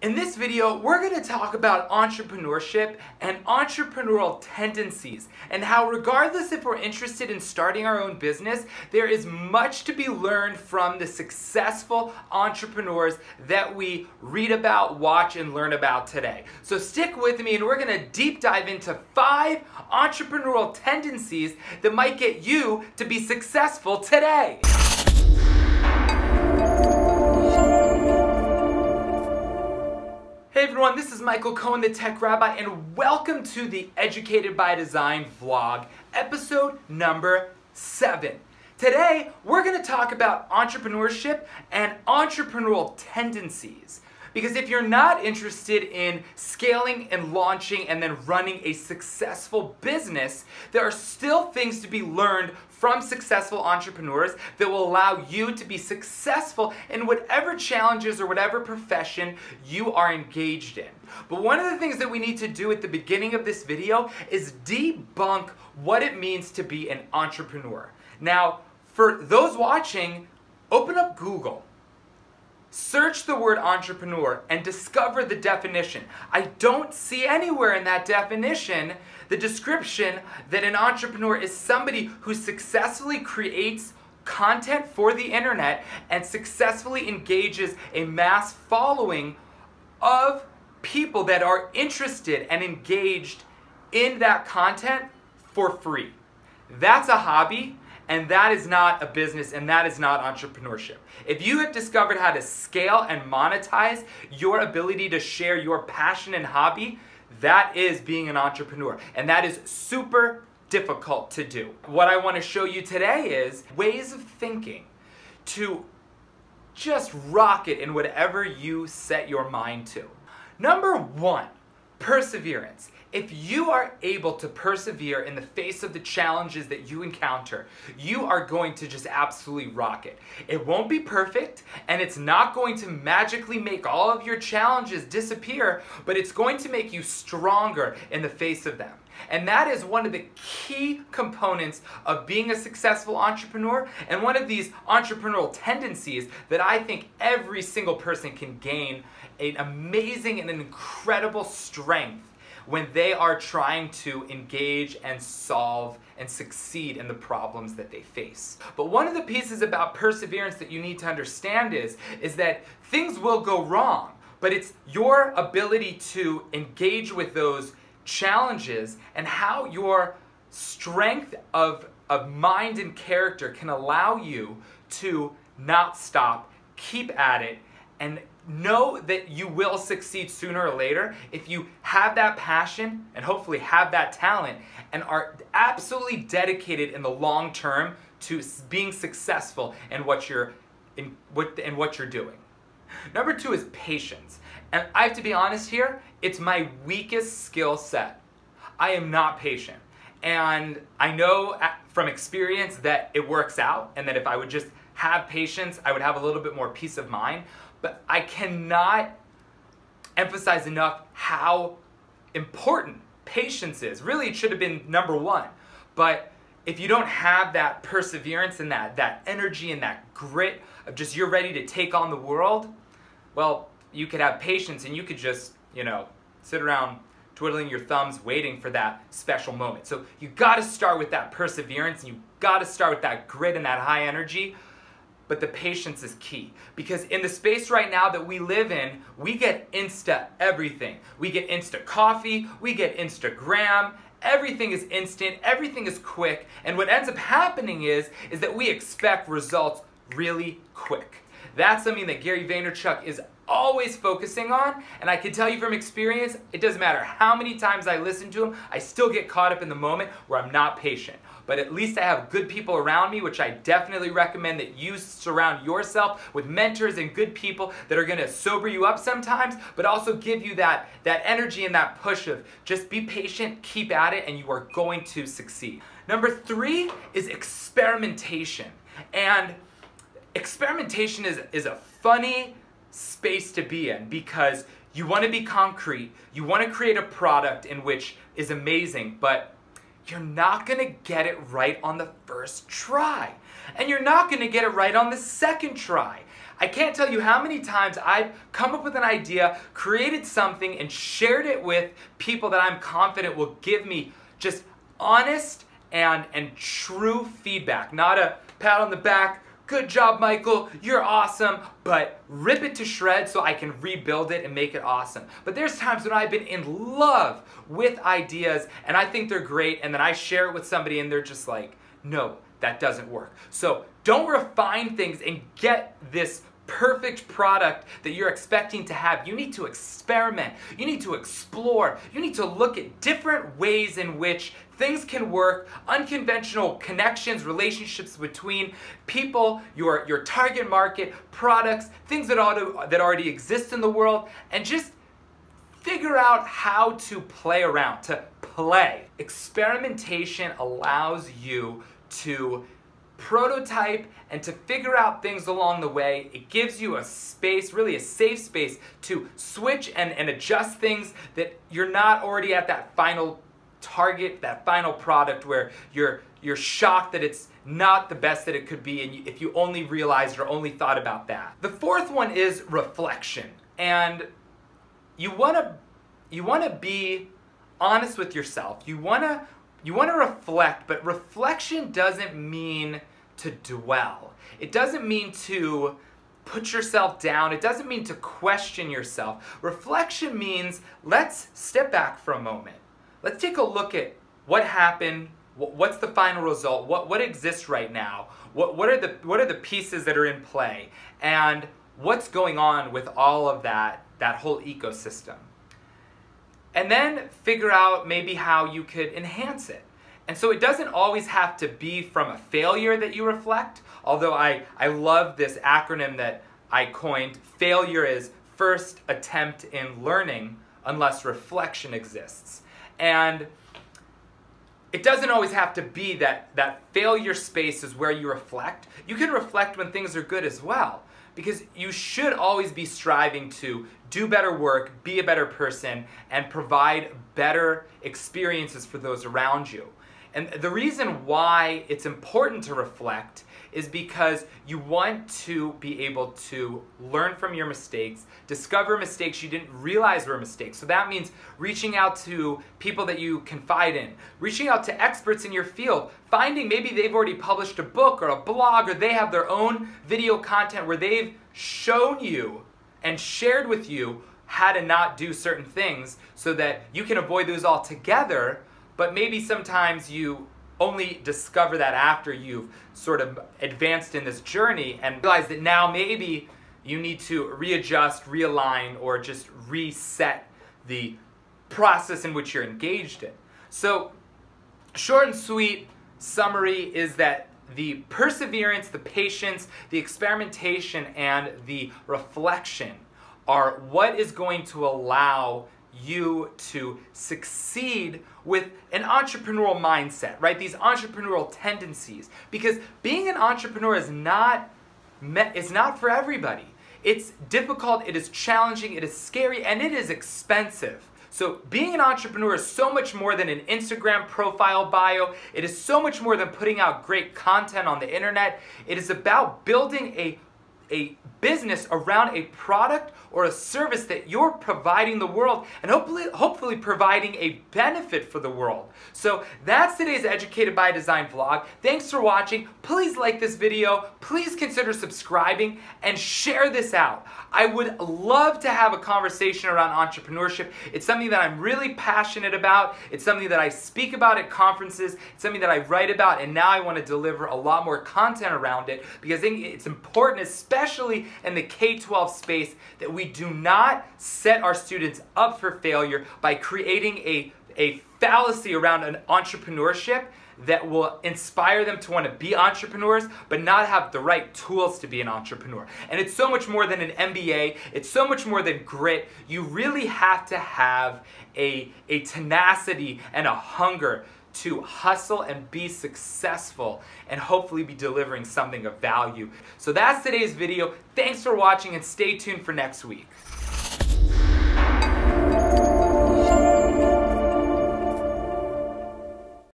In this video, we're going to talk about entrepreneurship and entrepreneurial tendencies and how, regardless if we're interested in starting our own business, there is much to be learned from the successful entrepreneurs that we read about, watch, and learn about today. So stick with me and we're going to deep dive into 5 entrepreneurial tendencies that might get you to be successful today. Hey everyone, this is Michael Cohen, the Tech Rabbi, and welcome to the Educated by Design vlog, episode number 7. Today, we're going to talk about entrepreneurship and entrepreneurial tendencies. Because if you're not interested in scaling and launching and then running a successful business, there are still things to be learned from successful entrepreneurs that will allow you to be successful in whatever challenges or whatever profession you are engaged in. But one of the things that we need to do at the beginning of this video is debunk what it means to be an entrepreneur. Now, for those watching, open up Google. Search the word entrepreneur and discover the definition. I don't see anywhere in that definition the description that an entrepreneur is somebody who successfully creates content for the internet and successfully engages a mass following of people that are interested and engaged in that content for free. That's a hobby. And that is not a business, and that is not entrepreneurship. If you have discovered how to scale and monetize your ability to share your passion and hobby, that is being an entrepreneur. And that is super difficult to do. What I want to show you today is ways of thinking to just rock it in whatever you set your mind to. Number 1, perseverance. If you are able to persevere in the face of the challenges that you encounter, you are going to just absolutely rock it. It won't be perfect, and it's not going to magically make all of your challenges disappear, but it's going to make you stronger in the face of them. And that is one of the key components of being a successful entrepreneur, and one of these entrepreneurial tendencies that I think every single person can gain an amazing and an incredible strength when they are trying to engage and solve and succeed in the problems that they face. But one of the pieces about perseverance that you need to understand is that things will go wrong, but it's your ability to engage with those challenges and how your strength of mind and character can allow you to not stop, keep at it, and know that you will succeed sooner or later if you have that passion and hopefully have that talent and are absolutely dedicated in the long term to being successful in what you're doing. Number 2 is patience. And I have to be honest here, it's my weakest skill set. I am not patient. And I know from experience that it works out, and that if I would just have patience, I would have a little bit more peace of mind. But I cannot emphasize enough how important patience is. Really, it should have been number 1. But if you don't have that perseverance and that energy and that grit of just you're ready to take on the world, well, you could have patience and you could just, sit around twiddling your thumbs waiting for that special moment. So you got to start with that perseverance, and you got to start with that grit and that high energy. But the patience is key, because in the space right now that we live in, we get Insta everything. We get Insta coffee, we get Instagram, everything is instant, everything is quick, and what ends up happening is that we expect results really quick. That's something that Gary Vaynerchuk is always focusing on, and I can tell you from experience, it doesn't matter how many times I listen to him, I still get caught up in the moment where I'm not patient. But at least I have good people around me, which I definitely recommend that you surround yourself with mentors and good people that are going to sober you up sometimes, but also give you that energy and that push of just be patient, keep at it, and you are going to succeed. Number 3 is experimentation. And experimentation is a funny space to be in, because you want to be concrete, you want to create a product in which is amazing, but you're not going to get it right on the first try. And you're not going to get it right on the second try. I can't tell you how many times I've come up with an idea, created something, and shared it with people that I'm confident will give me just honest and true feedback. Not a pat on the back, good job, Michael, you're awesome, but rip it to shreds so I can rebuild it and make it awesome. But there's times when I've been in love with ideas and I think they're great, and then I share it with somebody and they're just like, no, that doesn't work. So don't refine things and get this perfect product that you're expecting to have. You need to experiment. You need to explore. You need to look at different ways in which things can work, unconventional connections, relationships between people, your target market, products, things that already exist in the world, and just figure out how to play around, to play. Experimentation allows you to prototype and to figure out things along the way. It gives you a space, really a safe space, to switch and adjust things that you're not already at that final target, that final product where you're shocked that it's not the best that it could be, and if you only realized or only thought about that. The fourth one is reflection, and you want to be honest with yourself. You want to reflect, but reflection doesn't mean to dwell. It doesn't mean to put yourself down. It doesn't mean to question yourself. Reflection means let's step back for a moment. Let's take a look at what happened, what's the final result, what exists right now, what are the pieces that are in play, and what's going on with all of that whole ecosystem. And then figure out maybe how you could enhance it. And so it doesn't always have to be from a failure that you reflect, although I love this acronym that I coined. Failure is first attempt in learning unless reflection exists. And it doesn't always have to be that failure space is where you reflect. You can reflect when things are good as well, because you should always be striving to do better work, be a better person, and provide better experiences for those around you. And the reason why it's important to reflect is because you want to be able to learn from your mistakes, discover mistakes you didn't realize were mistakes. So that means reaching out to people that you confide in, reaching out to experts in your field, finding maybe they've already published a book or a blog, or they have their own video content where they've shown you and shared with you how to not do certain things so that you can avoid those altogether. But maybe sometimes you only discover that after you've sort of advanced in this journey and realize that now maybe you need to readjust, realign, or just reset the process in which you're engaged in. So, short and sweet summary is that the perseverance, the patience, the experimentation, and the reflection are what is going to allow you to succeed with an entrepreneurial mindset, right? These entrepreneurial tendencies. Because being an entrepreneur is not for everybody. It's difficult, it is challenging, it is scary, and it is expensive. So being an entrepreneur is so much more than an Instagram profile bio. It is so much more than putting out great content on the internet. It is about building a business around a product or a service that you're providing the world, and hopefully providing a benefit for the world. So that's today's Educated by Design vlog. Thanks for watching. Please like this video. Please consider subscribing and share this out. I would love to have a conversation around entrepreneurship. It's something that I'm really passionate about. It's something that I speak about at conferences. It's something that I write about, and now I want to deliver a lot more content around it because I think it's important, especially in the K-12 space, that we do not set our students up for failure by creating a fallacy around an entrepreneurship that will inspire them to want to be entrepreneurs but not have the right tools to be an entrepreneur. And it's so much more than an MBA. It's so much more than grit. You really have to have a tenacity and a hunger to hustle and be successful and hopefully be delivering something of value. So that's today's video. Thanks for watching and stay tuned for next week.